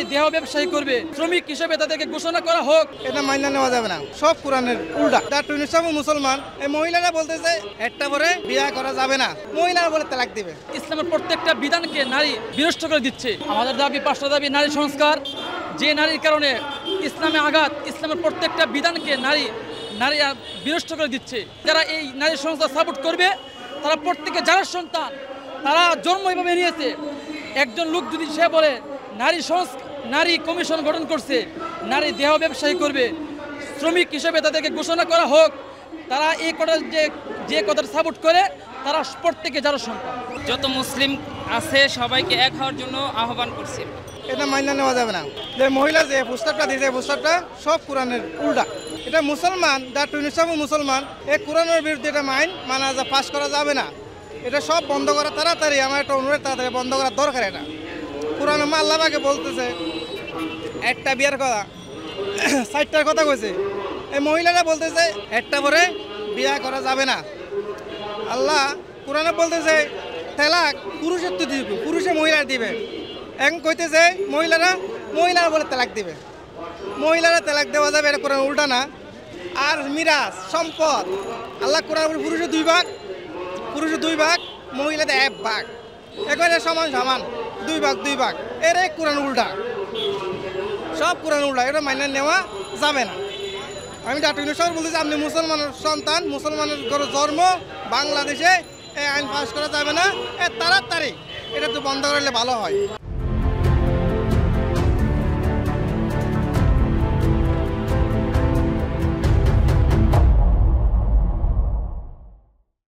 নারী দেহ ব্যবসায়ী করবে, শ্রমিক হিসেবে তাদেরকে ঘোষণা করা হোক। এটা মাইনা নেওয়া যাবে না, সব কোরআনের উল্টা। তার টুনিসাম মুসলমান, এই মহিলারা বলতেছে একটা পরে বিয়ে করা যাবে না, মহিলারা বলে তালাক দিবে। ইসলামের প্রত্যেকটা বিধানকে নারী বিনষ্ট করে দিচ্ছে। আমাদের দাবি, 5টা দাবি: নারী সংস্কার, যে নারীর কারণে ইসলামে আঘাত, ইসলামের প্রত্যেকটা বিধানকে নারী বিনষ্ট করে দিচ্ছে। যারা এই নারী সংস্কার সাপোর্ট করবে, তারা প্রত্যেকে যারা সন্তান, তারা জন্ম এভাবে নিয়েছে। একজন লোক যদি সে বলে নারী কমিশন গঠন করছে, নারী দেহ ব্যবসায়ী করবে, শ্রমিক হিসেবে তাদেরকে ঘোষণা করা হোক, তারা এই কথা যে কথাটা সাপোর্ট করে, তারা প্রত্যেকে যারা সন্তান। যত মুসলিম আছে সবাইকে এক হওয়ার জন্য আহ্বান করছি। এটা মাইনা নেওয়া যাবে না। যে মহিলা যে প্রস্তাবটা দিয়েছে, প্রস্তাবটা সব কোরআনের উল্টা। এটা মুসলমান, যার টুনিসাম মুসলমান, এই কোরআনের বিরুদ্ধে এটা পাস করা যাবে না। এটা সব বন্ধ করা তাড়াতাড়ি, আমার একটা অনুরোধ, তাড়াতাড়ি বন্ধ করার দরকার। এটা কোরআনে আল্লাহ পাকে বলতেছে একটা বিয়ার কথা, 60টার কথা কইছে। এই মহিলারা বলতেছে একটা পরে বিয়া করা যাবে না। আল্লাহ কোরআনে বলতেছে তালাক পুরুষের তো দিবে, পুরুষে মহিলার দিবে। এখন কইতেছে মহিলারা বলে তালাক দিবে, মহিলারা তালাক দেওয়া যাবে, এটা কোরআন উল্টা না। আর মিরাজ সম্পদ, আল্লাহ কোরআন পুরুষের 2 ভাগ, মহিলাদের 1 ভাগ, একেবারে সমান 2 ভাগ। এর কোরআন উল্টা, সব কোরআন উল্টা, এটা মাইনে নেওয়া যাবে না। আমি ডক্টর ইউনূস স্যার বলতেছি, আপনি মুসলমানের সন্তান, মুসলমানের ঘরে জন্ম, বাংলাদেশে এই আইন পাস করা যাবে না। তাড়াতাড়ি এটা তো বন্ধ করলে ভালো হয়।